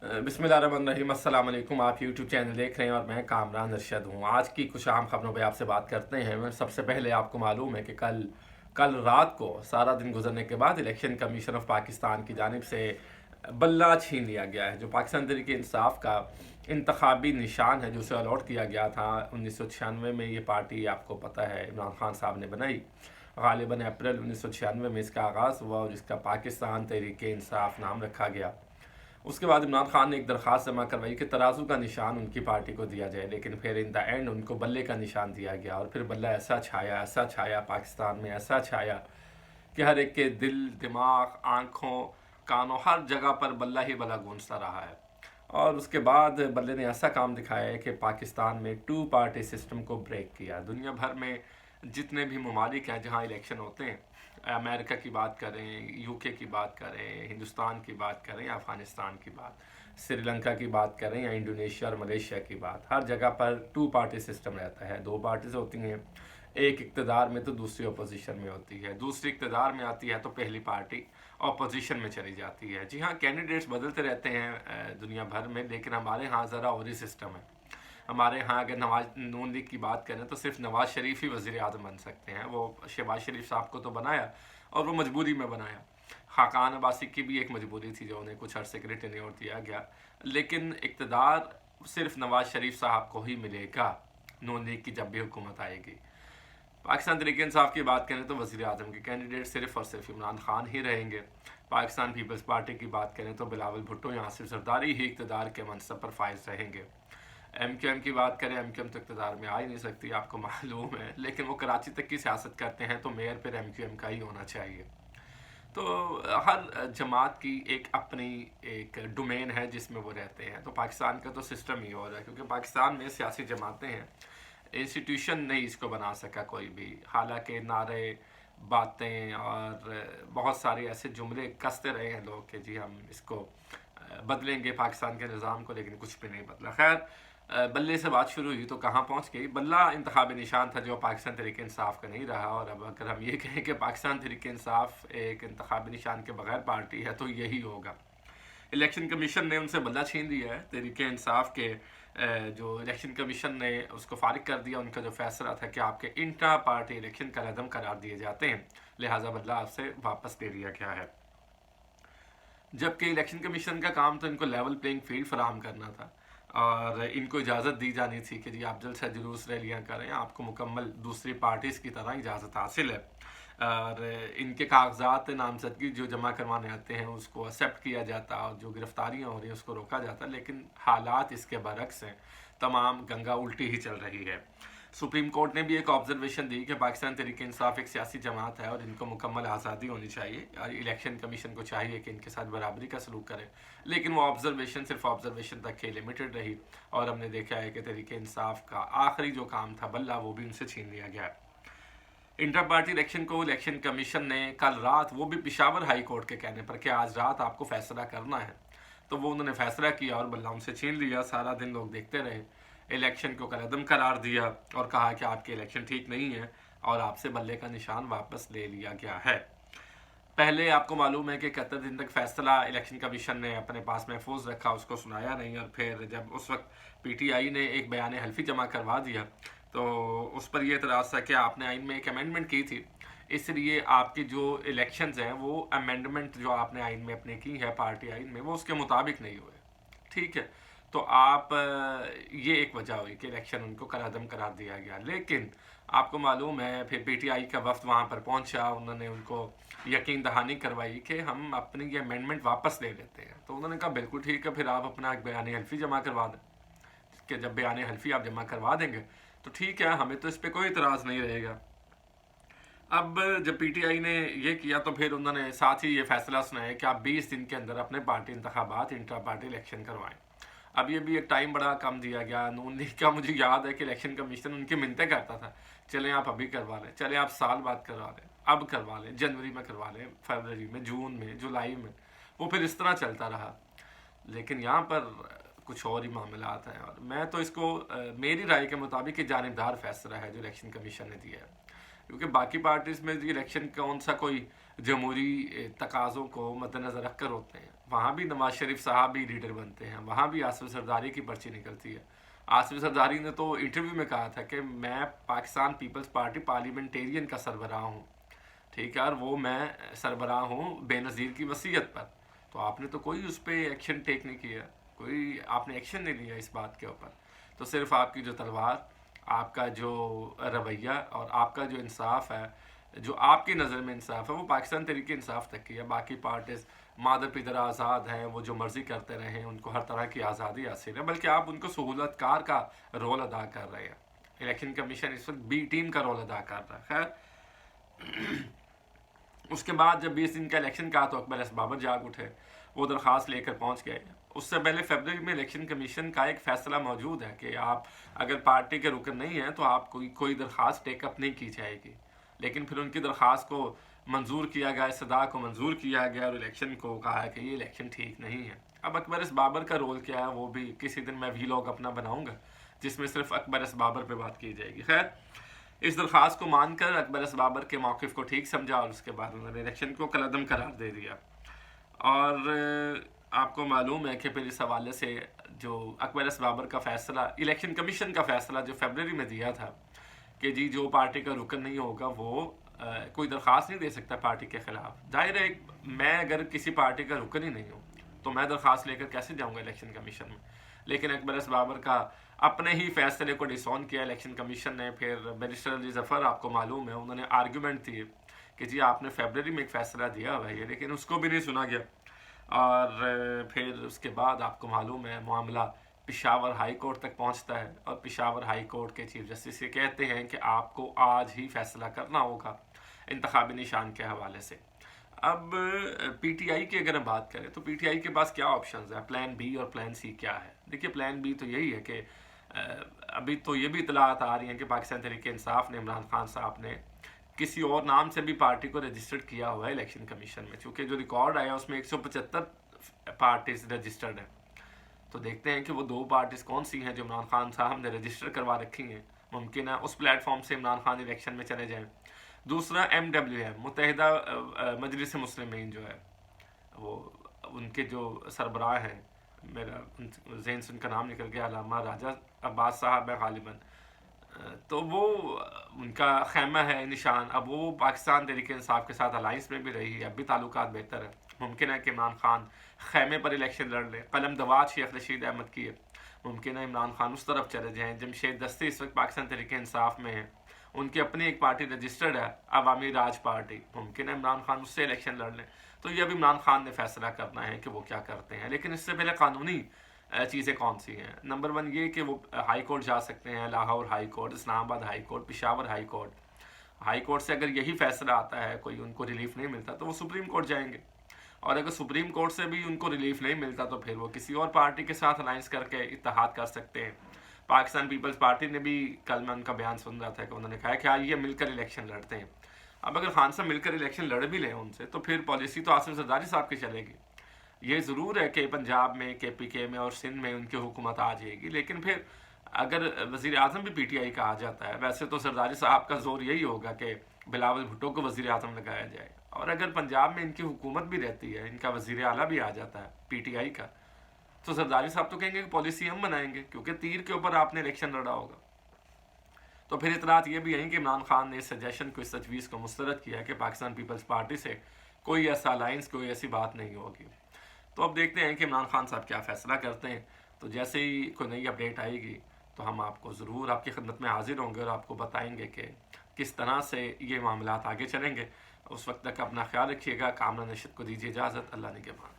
बिस्मिल्लाहिर्रहमानिर्रहीम। अस्सलाम वालेकुम। आप यूट्यूब चैनल देख रहे हैं और मैं कामरान अरशद हूँ। आज की कुछ अहम खबरों पे आपसे बात करते हैं। मैं सबसे पहले आपको मालूम है कि कल रात को सारा दिन गुजरने के बाद इलेक्शन कमीशन ऑफ पाकिस्तान की जानिब से बल्ला छीन लिया गया है, जो पाकिस्तान तहरीक इंसाफ का इंतखाबी निशान है, जो उसे अलॉट किया गया था 1996 में। ये पार्टी आपको पता है इमरान खान साहब ने बनाई। गालिबन अप्रैल 1996 में इसका आगाज़ हुआ और इसका पाकिस्तान तहरीक इंसाफ नाम रखा गया। उसके बाद इमरान खान ने एक दरख्वास्त जमा करवाई कि तराजू का निशान उनकी पार्टी को दिया जाए, लेकिन फिर इन द एंड उनको बल्ले का निशान दिया गया। और फिर बल्ला ऐसा छाया पाकिस्तान में, ऐसा छाया कि हर एक के दिल, दिमाग, आँखों, कानों, हर जगह पर बल्ला ही बल्ला गूंजता रहा है। और उसके बाद बल्ले ने ऐसा काम दिखाया है कि पाकिस्तान में टू पार्टी सिस्टम को ब्रेक किया। दुनिया भर में जितने भी ममालिक हैं जहाँ इलेक्शन होते हैं, अमेरिका की बात करें, यूके की बात करें, हिंदुस्तान की बात करें, अफ़गानिस्तान की बात, श्रीलंका की बात करें या इंडोनेशिया और मलेशिया की बात, हर जगह पर टू पार्टी सिस्टम रहता है। दो पार्टीज होती हैं, एक इक़्तिदार में तो दूसरी अपोजिशन में होती है। दूसरी इक़्तिदार में आती है तो पहली पार्टी अपोजिशन में चली जाती है। जी हाँ, कैंडिडेट्स बदलते रहते हैं दुनिया भर में, लेकिन हमारे यहाँ ज़रा और ही सिस्टम है। हमारे यहाँ अगर नून लीग की बात करें तो सिर्फ नवाज़ शरीफ ही वज़ीर आज़म बन सकते हैं। वो शहबाज शरीफ साहब को तो बनाया और वो मजबूरी में बनाया। खाकान अब्बासी की भी एक मजबूरी थी जो उन्हें कुछ अरसे के लिए टेन्योर दिया गया, लेकिन इक़्तिदार सिर्फ नवाज़ शरीफ साहब को ही मिलेगा नून लीग की जब भी हुकूमत आएगी। पाकिस्तान तहरीक इंसाफ की बात करें तो वज़ीर आज़म के कैंडिडेट सिर्फ और सिर्फ इमरान खान ही रहेंगे। पाकिस्तान पीपल्स पार्टी की बात करें तो बिलावल भुट्टो या आसिफ जरदारी ही इक़्तिदार के मनसब पर फाइज रहेंगे। एम की बात करें, एम तो इक़्तिदार में आ ही नहीं सकती, आपको मालूम है, लेकिन वो कराची तक की सियासत करते हैं तो मेयर फिर एम का ही होना चाहिए। तो हर जमात की एक अपनी एक डोमेन है जिसमें वो रहते हैं। तो पाकिस्तान का तो सिस्टम ही हो रहा है, क्योंकि पाकिस्तान में सियासी जमातें हैं, इंस्टीट्यूशन नहीं इसको बना सका कोई भी। हालांकि नारे, बातें और बहुत सारे ऐसे जुमले कसते रहे हैं लोग कि जी हम इसको बदलेंगे पाकिस्तान के निज़ाम को, लेकिन कुछ भी नहीं बदला। खैर, बल्ले से बात शुरू हुई तो कहाँ पहुँच गई। बल्ला इंतखाबी निशान था जो पाकिस्तान तहरीक इंसाफ का नहीं रहा, और अब अगर हम ये कहें कि पाकिस्तान तहरीक इंसाफ एक इंतखाबी निशान के बगैर पार्टी है तो यही होगा। इलेक्शन कमीशन ने उनसे बल्ला छीन लिया है। तहरीक इंसाफ के जो इलेक्शन कमीशन ने उसको फारिग कर दिया। उनका जो फैसला था कि आपके इंट्रा पार्टी इलेक्शन का रदम करार दिए जाते हैं, लिहाजा बल्ला आपसे वापस ले लिया गया है। जबकि इलेक्शन कमीशन का काम तो इनको लेवल प्लेइंग फील्ड फराहम करना था और इनको इजाज़त दी जानी थी कि जी आप जल्द से जुलूस रैलियाँ करें, आपको मुकम्मल दूसरी पार्टीज़ की तरह इजाज़त हासिल है। और इनके कागजात नामजदगी जो जमा करवाने आते हैं उसको एक्सेप्ट किया जाता और जो गिरफ्तारियाँ हो रही हैं उसको रोका जाता, लेकिन हालात इसके बरक्स हैं। तमाम गंगा उल्टी ही चल रही है। सुप्रीम कोर्ट ने भी एक ऑब्जर्वेशन दी कि पाकिस्तान तहरीक इंसाफ एक सियासी जमात है और इनको मुकम्मल आज़ादी होनी चाहिए, और इलेक्शन कमीशन को चाहिए कि इनके साथ बराबरी का सलूक करे। लेकिन वो ऑब्जर्वेशन सिर्फ ऑब्जर्वेशन तक ही लिमिटेड रही, और हमने देखा है कि तहरीक इंसाफ का आखिरी जो काम था बल्ला, वो भी उनसे छीन लिया गया। इंटर पार्टी इलेक्शन को इलेक्शन कमीशन ने कल रात, वो भी पेशावर हाई कोर्ट के कहने पर कि आज रात आपको फैसला करना है, तो वो उन्होंने फैसला किया और बल्ला उनसे छीन लिया। सारा दिन लोग देखते रहे, इलेक्शन को कलअदम करार दिया और कहा कि आपके इलेक्शन ठीक नहीं है और आपसे बल्ले का निशान वापस ले लिया गया है। पहले आपको मालूम है कि 71 दिन तक फैसला इलेक्शन कमीशन ने अपने पास महफूज रखा, उसको सुनाया नहीं, और फिर जब उस वक्त पीटीआई ने एक बयान हल्फी जमा करवा दिया तो उस पर यह एतराज़ था कि आपने आइन में एक अमेंडमेंट की थी, इसलिए आपकी जो इलेक्शंस हैं वो अमेंडमेंट जो आपने आइन में अपने की है, पार्टी आइन में, वो उसके मुताबिक नहीं हुए। ठीक है, तो आप ये एक वजह हुई कि इलेक्शन उनको कलअदम करार दिया गया। लेकिन आपको मालूम है फिर पीटीआई का वफ्द वहाँ पर पहुँचा, उन्होंने उनको यकीन दहानी करवाई कि हम अपनी ये अमेंडमेंट वापस ले लेते हैं। तो उन्होंने कहा बिल्कुल ठीक है, फिर आप अपना एक बयान हल्फी जमा करवा दें, कि जब बयान हल्फी आप जमा करवा देंगे तो ठीक है, हमें तो इस पर कोई इतराज़ नहीं रहेगा। अब जब पीटीआई ने ये किया तो फिर उन्होंने साथ ही ये फैसला सुनाया कि आप 20 दिन के अंदर अपने पार्टी इंतखाबात, इंट्रा पार्टी इलेक्शन करवाएं। अब ये भी एक टाइम बड़ा कम दिया गया। नून लीग का मुझे याद है कि इलेक्शन कमीशन उनकी मिन्नतें करता था, चलें आप अभी करवा लें, चलें आप साल बाद करवा लें, अब करवा लें, जनवरी में करवा लें, फरवरी में, जून में, जुलाई में। वो फिर इस तरह चलता रहा। लेकिन यहाँ पर कुछ और ही मामलात हैं, और मैं तो इसको मेरी राय के मुताबिक जानिबदार फैसला है जो इलेक्शन कमीशन ने दिया है। क्योंकि बाकी पार्टीज़ में जो इलेक्शन कौन सा कोई जमहूरी तकाज़ों को मद्देनज़र रख कर होते हैं, वहाँ भी नवाज शरीफ साहब भी लीडर बनते हैं, वहाँ भी आसिफ जरदारी की पर्ची निकलती है। आसिफ जरदारी ने तो इंटरव्यू में कहा था कि मैं पाकिस्तान पीपल्स पार्टी पार्लियामेंटेरियन का सरबराह हूँ, ठीक है, और वो मैं सरबराह हूँ बेनज़ीर की वसीयत पर। तो आपने तो कोई उस पर एक्शन टेक नहीं किया, कोई आपने एक्शन नहीं लिया इस बात के ऊपर। तो सिर्फ आपकी जो तलवार, आपका जो रवैया और आपका जो इंसाफ है, जो आपकी नज़र में इंसाफ है, वो पाकिस्तान तरीके इंसाफ तक की है। बाकी पार्टीज़ मादर पिदर आज़ाद हैं, वो जो मर्ज़ी करते रहें, उनको हर तरह की आज़ादी हासिल है, बल्कि आप उनको सहूलतकार का रोल अदा कर रहे हैं। इलेक्शन कमीशन इस वक्त बी टीम का रोल अदा कर रहा है। खैर, उसके बाद जब 20 दिन का इलेक्शन का तो अकबर एस बाबर जाग उठे, वो दरख्वास्त लेकर पहुंच गए। उससे पहले फरवरी में इलेक्शन कमीशन का एक फ़ैसला मौजूद है कि आप अगर पार्टी के रुकन नहीं हैं तो आप कोई दरख्वास्त टेकअप नहीं की जाएगी। लेकिन फिर उनकी दरख्वास्त को मंजूर किया गया, इस्तदा को मंजूर किया गया और इलेक्शन को कहा है कि ये इलेक्शन ठीक नहीं है। अब अकबर एस बाबर का रोल क्या है, वो भी किसी दिन मैं वीलॉग अपना बनाऊँगा जिसमें सिर्फ अकबर एस बाबर पर बात की जाएगी। खैर, इस दरख्वास्त को मानकर अकबर एस बाबर के मौक़िफ़ को ठीक समझा और उसके बाद उन्होंने इलेक्शन को कलअदम करार दे दिया। और आपको मालूम है कि फिर इस हवाले से जो अकबर एस बाबर का फ़ैसला, इलेक्शन कमीशन का फ़ैसला जो फरवरी में दिया था कि जी जो पार्टी का रुकन नहीं होगा वो कोई दरख्वास्त नहीं दे सकता पार्टी के ख़िलाफ़। ज़ाहिर है, मैं अगर किसी पार्टी का रुकन ही नहीं हूँ तो मैं दरख्वास्त लेकर कैसे जाऊँगा इलेक्शन कमीशन में। लेकिन अकबर एस बाबर का अपने ही फैसले को डिसऑन किया इलेक्शन कमीशन ने। फिर बैरिस्टर अली ज़फ़र, आपको मालूम है, उन्होंने आर्गूमेंट दिए कि जी आपने फरवरी में एक फ़ैसला दिया हुआ है, लेकिन उसको भी नहीं सुना गया। और फिर उसके बाद आपको मालूम है मामला पेशावर हाई कोर्ट तक पहुंचता है और पेशावर हाई कोर्ट के चीफ जस्टिस ये कहते हैं कि आपको आज ही फैसला करना होगा इंतखाबी निशान के हवाले से। अब पीटीआई की अगर हम बात करें तो पीटीआई के पास क्या ऑप्शंस है, प्लान बी और प्लान सी क्या है। देखिए, प्लान बी तो यही है कि अभी तो ये भी इतलात आ रही हैं कि पाकिस्तान तहरीक इंसाफ ने, इमरान खान साहब ने किसी और नाम से भी पार्टी को रजिस्टर्ड किया हुआ है इलेक्शन कमीशन में। चूँकि जो रिकॉर्ड आया उसमें 175 पार्टीज रजिस्टर्ड हैं। तो देखते हैं कि वो 2 पार्टीज कौन सी हैं जो इमरान खान साहब ने रजिस्टर करवा रखी हैं। मुमकिन है उस प्लेटफॉर्म से इमरान खान इलेक्शन में चले जाएं। दूसरा MWM, मुत्तहिदा मजलिस मुस्लिमीन जो है, वो उनके जो सरबराह हैं, मेरा ज़हन से उनका नाम निकल गया, अल्लामा राजा अब्बास साहब है गालिबन, तो वो उनका खैमा है निशान। अब वो पाकिस्तान तहरीक इंसाफ के साथ अलाइंस में भी रही है, अब भी ताल्लुकात बेहतर है। मुमकिन है कि इमरान खान खैमे पर इलेक्शन लड़ ले। कलम दवात शेख रशीद अहमद की है, मुमकिन है इमरान खान उस तरफ चले जाएँ। जमशेद दस्ती इस वक्त पाकिस्तान तहरीक इंसाफ में है, उनकी अपनी एक पार्टी रजिस्टर्ड है, अवामी राज पार्टी, मुमकिन है इमरान खान उससे इलेक्शन लड़ लें। तो ये अब इमरान खान ने फैसला करना है कि वो क्या करते हैं। लेकिन इससे पहले कानूनी चीज़ें कौन सी हैं। नंबर 1 ये कि वो हाई कोर्ट जा सकते हैं, Lahore high court, Islamabad high court, Peshawar high court. High court से अगर यही फैसला आता है, कोई उनको रिलीफ नहीं मिलता, तो वो सुप्रीम कोर्ट जाएंगे। और अगर सुप्रीम कोर्ट से भी उनको रिलीफ नहीं मिलता तो फिर वो किसी और पार्टी के साथ अलाइंस करके इत्तेहाद कर सकते हैं। पाकिस्तान पीपल्स पार्टी ने भी, कल मैं उनका बयान सुन रहा था कि उन्होंने कहा कि आइए मिलकर इलेक्शन लड़ते हैं। अब अगर खान साहब मिलकर इलेक्शन लड़ भी लें उनसे, तो फिर पॉलिसी तो आसिफ जरदारी साहब की चलेगी। ये ज़रूर है कि पंजाब में, KPK में और सिंध में उनकी हुकूमत आ जाएगी, लेकिन फिर अगर वज़ीर आज़म भी PTI का आ जाता है, वैसे तो जरदारी साहब का जोर यही होगा कि बिलावल भुट्टो को वज़ीर आज़म लगाया जाए। और अगर पंजाब में इनकी हुकूमत भी रहती है, इनका वज़ीर आला भी आ जाता है PTI का, तो जरदारी साहब तो कहेंगे कि पॉलिसी हम बनाएंगे, क्योंकि तीर के ऊपर आपने इलेक्शन लड़ा होगा। तो फिर इतलात ये भी है कि इमरान खान ने इस सजेशन को, इस तजवीज़ को मुस्तरद किया कि पाकिस्तान पीपल्स पार्टी से कोई ऐसा अलाइंस, कोई ऐसी बात नहीं होगी। तो अब देखते हैं कि इमरान खान साहब क्या फ़ैसला करते हैं। तो जैसे ही कोई नई अपडेट आएगी तो हम आपको ज़रूर आपकी खिदमत में हाजिर होंगे और आपको बताएंगे कि किस तरह से ये मामलात आगे चलेंगे। उस वक्त तक अपना ख्याल रखिएगा। कामरान नशीद को दीजिए इजाज़त। अल्लाह निगहबान।